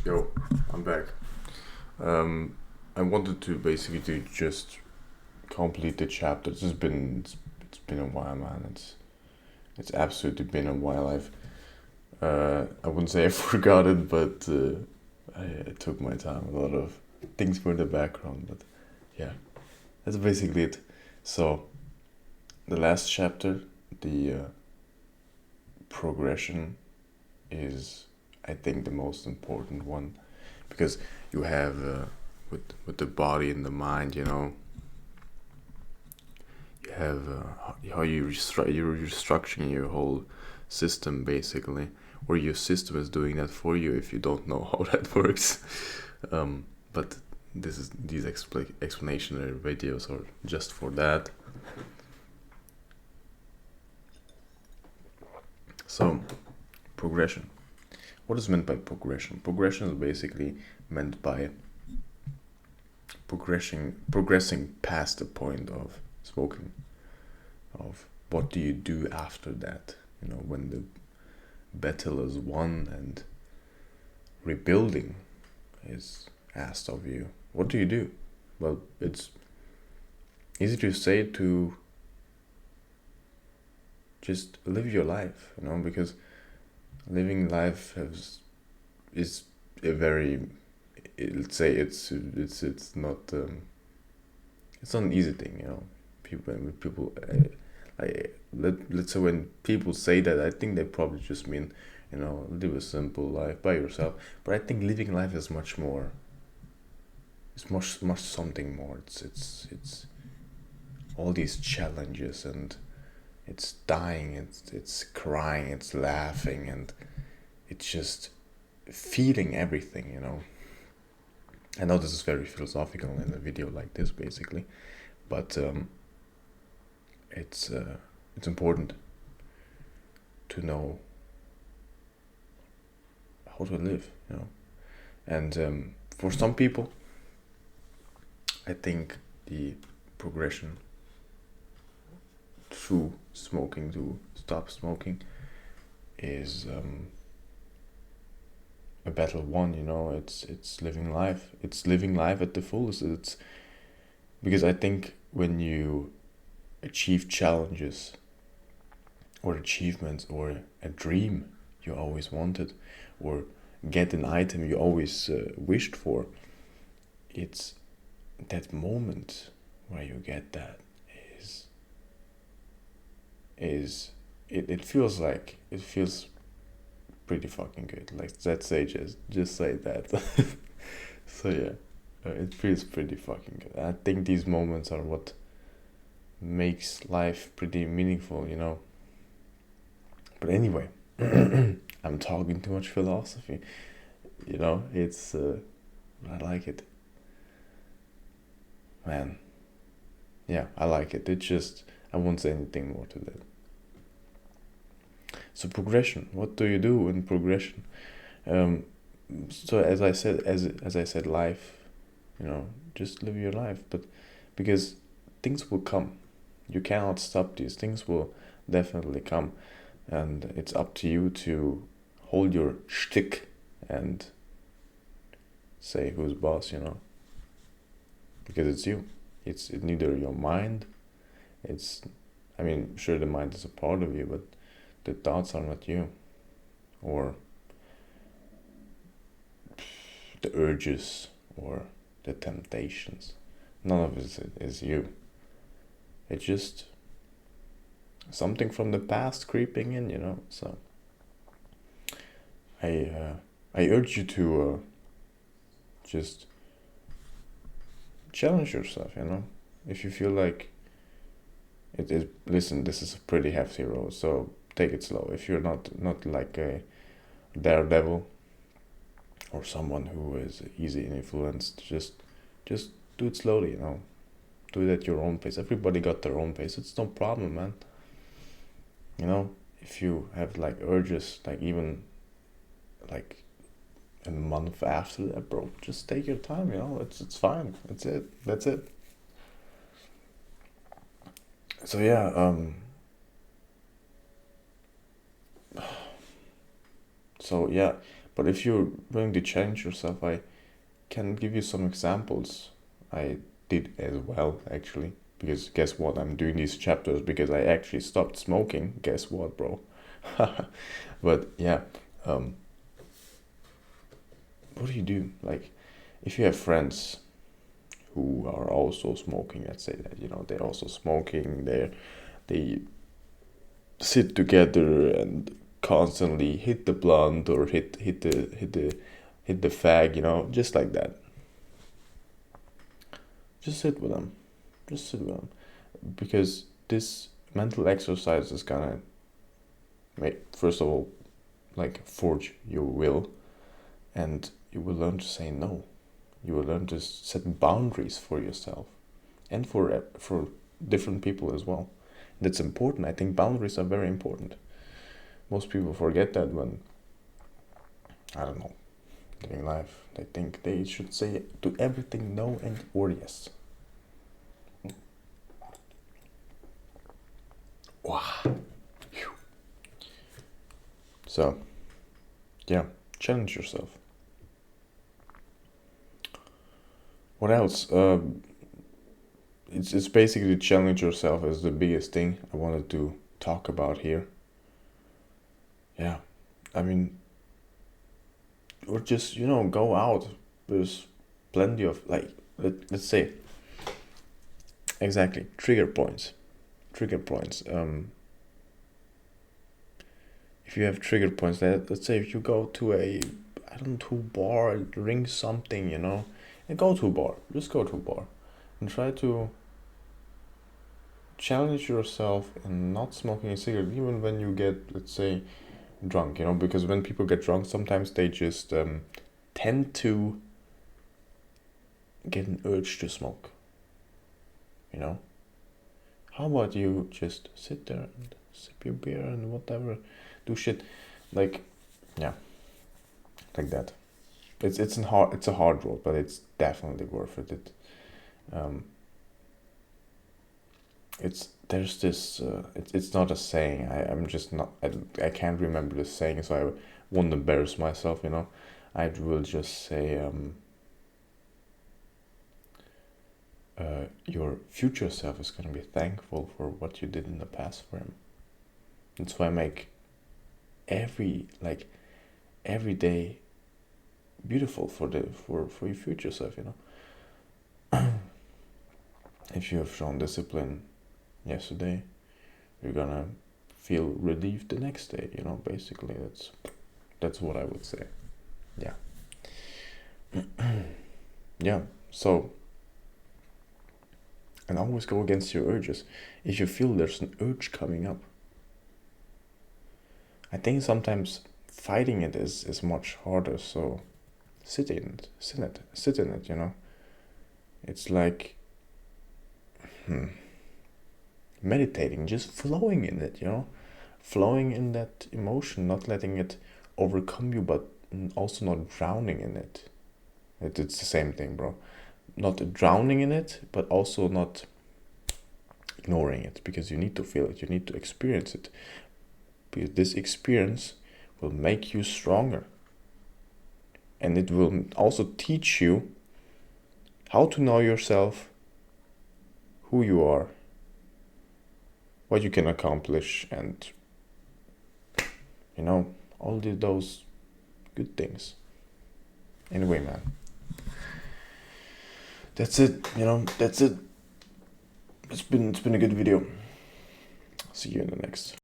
Yo, I'm back. Um, I wanted to basically to just complete the chapter. It's been a while, man. It's absolutely been a while. I wouldn't say I forgot it, but I took my time. A lot of things were in the background, but yeah, that's basically it. So the last chapter, the progression is, I think, the most important one because you have with the body and the mind, you have how you're restructuring your whole system basically, or your system is doing that for you if you don't know how that works. But these explanatory videos are just for that. So progression. What is meant by progression? Progression is basically meant by progressing past the point of smoking, of what do you do after that, when the battle is won and rebuilding is asked of you. What do you do? Well, it's easy to say to just live your life, because living life is a very, let's say it's not it's not an easy thing, people let's say when people say that, I think they probably just mean, live a simple life by yourself. But I think living life is much more. It's much something more. It's all these challenges, and it's dying, it's crying, it's laughing, and it's just feeling everything. I know this is very philosophical in a video like this, basically, but it's important to know how to live, and for some people, I think the progression through smoking to stop smoking is a battle won. It's living life. It's living life at the fullest. It's because I think when you achieve challenges or achievements or a dream you always wanted, or get an item you always wished for, it's that moment where you get that is it feels like it feels pretty fucking good. Like, let's say just say that. So yeah, it feels pretty fucking good. I think these moments are what makes life pretty meaningful. But anyway, I'm talking too much philosophy. It's I like it, man. Yeah, I like it. It's just I won't say anything more to that. So progression. What do you do in progression? Um, so as I said, life. Just live your life. But because things will come, you cannot stop these. Things will definitely come, and it's up to you to hold your shtick and say who's boss. Because it's you. It's neither your mind. It's, I mean, sure, the mind is a part of you, but the thoughts are not you, or the urges, or the temptations. None of it is you. It's just something from the past creeping in. So I urge you to just challenge yourself. If you feel like it is, listen, this is a pretty hefty road, so take it slow. If you're not like a daredevil or someone who is easy influenced, just do it slowly. Do it at your own pace. Everybody got their own pace. It's no problem, man. If you have like urges, like even like a month after that, bro, just take your time. It's fine. That's it. So yeah, But if you're willing to challenge yourself, I can give you some examples I did as well, actually. Because guess what? I'm doing these chapters because I actually stopped smoking. Guess what, bro? But yeah, what do you do? Like, if you have friends who are also smoking, let's say that, they're also smoking, they sit together and constantly hit the blunt or hit the fag, just like that. Just sit with them. Just sit with them. Because this mental exercise is gonna first of all, like, forge your will, and you will learn to say no. You will learn to set boundaries for yourself and for different people as well. That's important. I think boundaries are very important. Most people forget that when, I don't know, living life. They think they should say to everything no and or yes. Wow. So, yeah, challenge yourself. What else? It's basically challenge yourself is the biggest thing I wanted to talk about here. Yeah, I mean, or just, go out. There's plenty of, like, let's say, exactly, trigger points. If you have trigger points, let's say if you go to a, I don't know, to a bar, drink something, and go to a bar. Just go to a bar and try to challenge yourself in not smoking a cigarette, even when you get, let's say, drunk, because when people get drunk, sometimes they just tend to get an urge to smoke. How about you just sit there and sip your beer and whatever, do shit, like, yeah, like that. It's a hard road, but it's definitely worth it. There's this it's not a saying. I'm just not, I can't remember the saying, so I won't embarrass myself. I will just say your future self is gonna be thankful for what you did in the past for him. That's why I make every day beautiful for your future self. If you have shown discipline yesterday, you're gonna feel relieved the next day. Basically, that's what I would say. Yeah. Yeah. So, and always go against your urges. If you feel there's an urge coming up, I think sometimes fighting it is much harder. So sit in it. It's like meditating, just flowing in it. Flowing in that emotion, not letting it overcome you, but also not drowning in it. It's the same thing, bro. Not drowning in it, but also not ignoring it, because you need to feel it, you need to experience it, because this experience will make you stronger, and it will also teach you how to know yourself, who you are, what you can accomplish, and all those good things. Anyway, man, that's it. That's it. It's been a good video. See you in the next.